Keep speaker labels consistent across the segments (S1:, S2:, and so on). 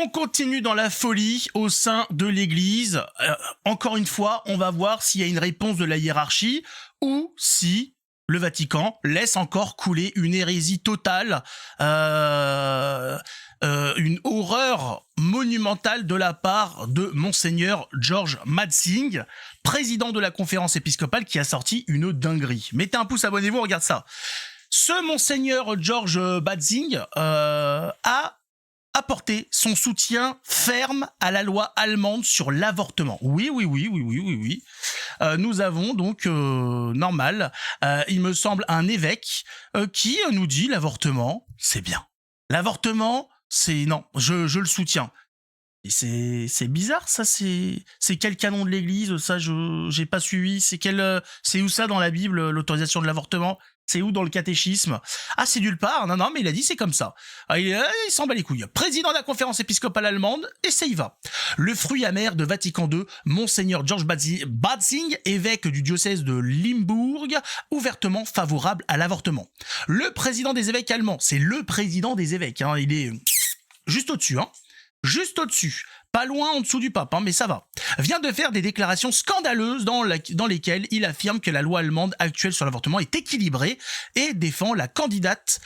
S1: On continue dans la folie au sein de l'Église. Encore une fois, on va voir s'il y a une réponse de la hiérarchie ou si le Vatican laisse encore couler une hérésie totale, une horreur monumentale de la part de Monseigneur George Madsing, président de la conférence épiscopale, qui a sorti une dinguerie. Mettez un pouce, abonnez-vous, regarde ça. Ce Monseigneur George Madsing a apporté son soutien ferme à la loi allemande sur l'avortement. Oui. Nous avons donc, normal, il me semble, un évêque qui nous dit l'avortement, c'est bien. L'avortement, c'est... Non, je le soutiens. Et c'est bizarre, ça, c'est quel canon de l'église, ça, j'ai pas suivi, c'est où ça dans la Bible, l'autorisation de l'avortement? C'est où dans le catéchisme? Ah, c'est nulle part. Non, mais il a dit c'est comme ça. Ah, il s'en bat les couilles. Président de la conférence épiscopale allemande, et ça y va. Le fruit amer de Vatican II, Monseigneur George Madsing, évêque du diocèse de Limbourg, ouvertement favorable à l'avortement. Le président des évêques allemands, c'est le président des évêques, hein, il est juste au-dessus, hein. Juste au-dessus, pas loin en dessous du pape, hein, mais ça va, vient de faire des déclarations scandaleuses dans lesquelles il affirme que la loi allemande actuelle sur l'avortement est équilibrée et défend la candidate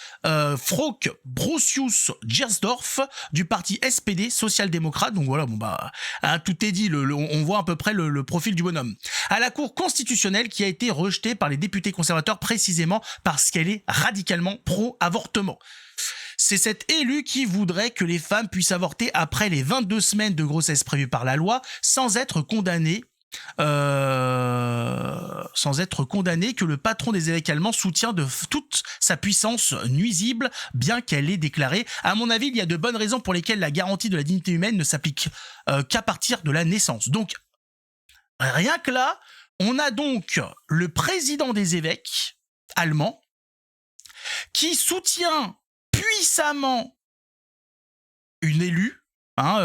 S1: Frauke Brosius-Gersdorf du parti SPD social-démocrate. Donc voilà, bon bah, hein, tout est dit, on voit à peu près le profil du bonhomme. À la Cour constitutionnelle qui a été rejetée par les députés conservateurs précisément parce qu'elle est radicalement pro-avortement. C'est cet élu qui voudrait que les femmes puissent avorter après les 22 semaines de grossesse prévues par la loi sans être condamnées, que le patron des évêques allemands soutient de toute sa puissance nuisible, bien qu'elle ait déclaré. À mon avis, il y a de bonnes raisons pour lesquelles la garantie de la dignité humaine ne s'applique qu'à partir de la naissance. Donc, rien que là, on a donc le président des évêques allemands qui soutient puissamment une élue, hein,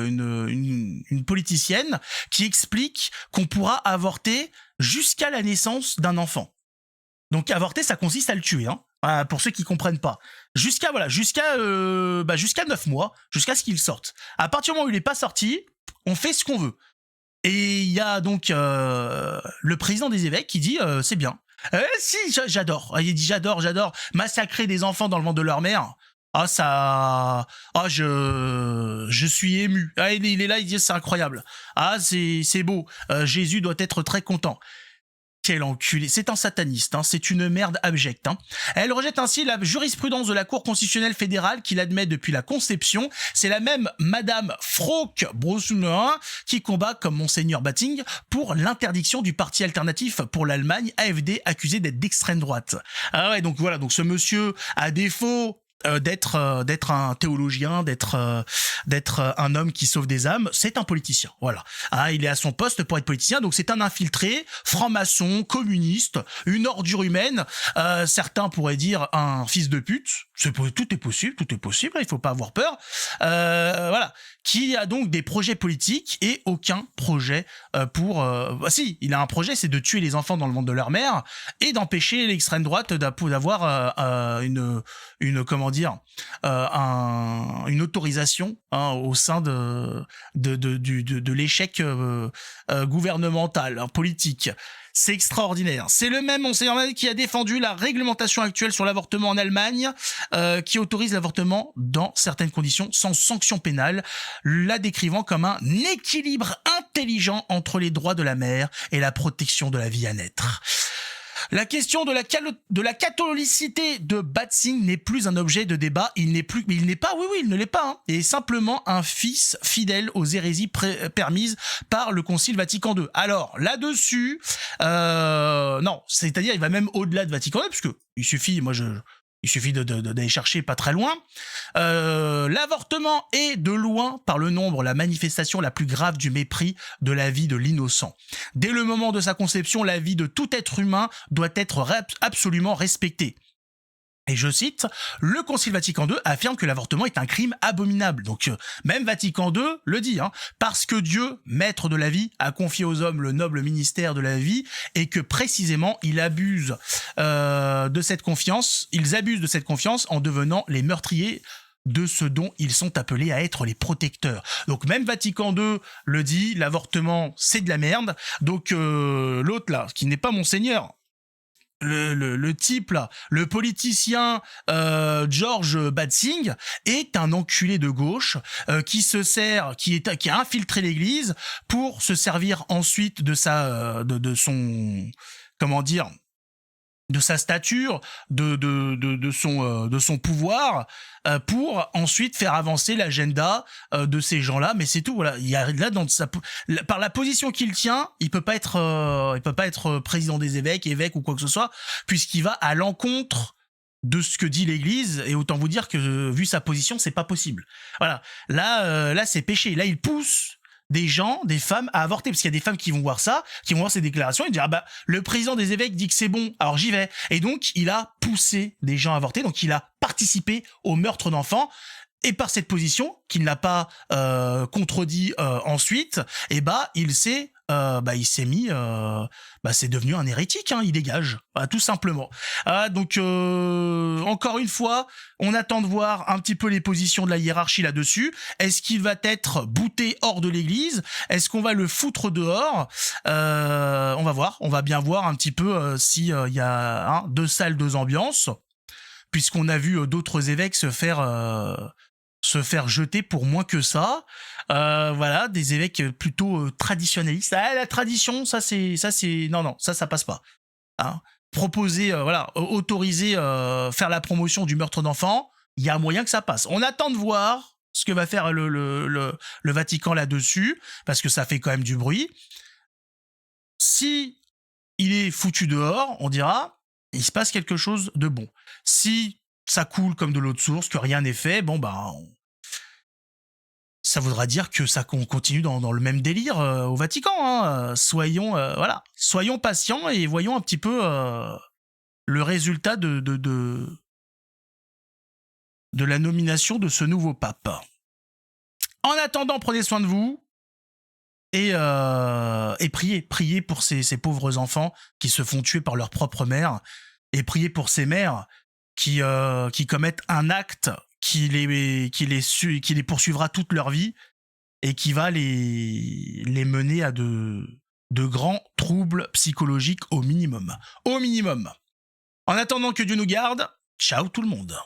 S1: une politicienne, qui explique qu'on pourra avorter jusqu'à la naissance d'un enfant. Donc avorter, ça consiste à le tuer, hein, pour ceux qui comprennent pas. Jusqu'à 9 mois, jusqu'à ce qu'il sorte. À partir du moment où il est pas sorti, on fait ce qu'on veut. Et il y a donc le président des évêques qui dit c'est bien. Si, j'adore. Il dit j'adore massacrer des enfants dans le ventre de leur mère. Je suis ému. Ah, il est là, il dit c'est incroyable. Ah, c'est beau. Jésus doit être très content. Quel enculé. C'est un sataniste, hein. C'est une merde abjecte, hein. Elle rejette ainsi la jurisprudence de la Cour constitutionnelle fédérale qui l'admet depuis la conception. C'est la même Madame Frauke Brosius qui combat comme Monseigneur Madsing pour l'interdiction du parti alternatif pour l'Allemagne, AfD, accusé d'être d'extrême droite. Ah ouais, donc voilà, donc ce monsieur, à défaut d'être un théologien, d'être un homme qui sauve des âmes, c'est un politicien. Voilà. Ah, il est à son poste pour être politicien, donc c'est un infiltré, franc-maçon, communiste, une ordure humaine. Certains pourraient dire un fils de pute. Tout est possible. Il faut pas avoir peur. Voilà. Qui a donc des projets politiques et aucun projet si, il a un projet, c'est de tuer les enfants dans le ventre de leur mère et d'empêcher l'extrême droite d'avoir une autorisation, hein, au sein de l'échec gouvernemental, hein, politique. C'est extraordinaire. C'est le même Monseigneur Madsing qui a défendu la réglementation actuelle sur l'avortement en Allemagne, qui autorise l'avortement dans certaines conditions sans sanction pénale, la décrivant comme un équilibre intelligent entre les droits de la mère et la protection de la vie à naître. La question de la catholicité de Madsing n'est plus un objet de débat, il ne l'est pas, hein, et est simplement un fils fidèle aux hérésies permises par le Concile Vatican II. Alors, là-dessus, non, c'est-à-dire, il va même au-delà de Vatican II, puisque il suffit d'aller chercher pas très loin. L'avortement est de loin, par le nombre, la manifestation la plus grave du mépris de la vie de l'innocent. Dès le moment de sa conception, la vie de tout être humain doit être absolument respectée. Et je cite, le Concile Vatican II affirme que l'avortement est un crime abominable. Donc même Vatican II le dit, hein, parce que Dieu, maître de la vie, a confié aux hommes le noble ministère de la vie et que précisément ils abusent de cette confiance en devenant les meurtriers de ce dont ils sont appelés à être les protecteurs. Donc même Vatican II le dit, l'avortement c'est de la merde. Donc l'autre là, qui n'est pas Monseigneur, le type là, le politicien George Batsing est un enculé de gauche qui se sert, qui a infiltré l'Église pour se servir ensuite de de son, comment dire, de sa stature, de son pouvoir, pour ensuite faire avancer l'agenda de ces gens-là. Mais c'est tout. Voilà, il y a là par la position qu'il tient, il peut pas être président des évêques ou quoi que ce soit, puisqu'il va à l'encontre de ce que dit l'Église. Et autant vous dire que vu sa position, c'est pas possible. Voilà, là c'est péché. Là, il pousse des gens, des femmes à avorter, parce qu'il y a des femmes qui vont voir ça, qui vont voir ces déclarations et dire ah bah le président des évêques dit que c'est bon, alors j'y vais. Et donc il a poussé des gens à avorter, donc il a participé au meurtre d'enfants. Et par cette position, qu'il n'a pas contredit ensuite, et il s'est mis, c'est devenu un hérétique, hein, il dégage, tout simplement. Donc encore une fois, on attend de voir un petit peu les positions de la hiérarchie là-dessus. Est-ce qu'il va être bouté hors de l'église? Est-ce qu'on va le foutre dehors? On va voir, on va bien voir un petit peu si il y a deux salles, deux ambiances, puisqu'on a vu d'autres évêques se faire jeter pour moins que ça. Voilà, des évêques plutôt traditionnalistes. La tradition, ça passe pas. Hein. Proposer, autoriser, faire la promotion du meurtre d'enfants, il y a moyen que ça passe. On attend de voir ce que va faire le Vatican là-dessus, parce que ça fait quand même du bruit. Si il est foutu dehors, on dira, il se passe quelque chose de bon. Si ça coule comme de l'eau de source, que rien n'est fait, ça voudra dire que qu'on continue dans le même délire au Vatican. Hein. Soyons patients et voyons un petit peu le résultat de la nomination de ce nouveau pape. En attendant, prenez soin de vous et priez pour ces pauvres enfants qui se font tuer par leur propre mère, et priez pour ces mères qui commettent un acte qui les poursuivra toute leur vie et qui va les mener à de grands troubles psychologiques au minimum. Au minimum. En attendant que Dieu nous garde, ciao tout le monde.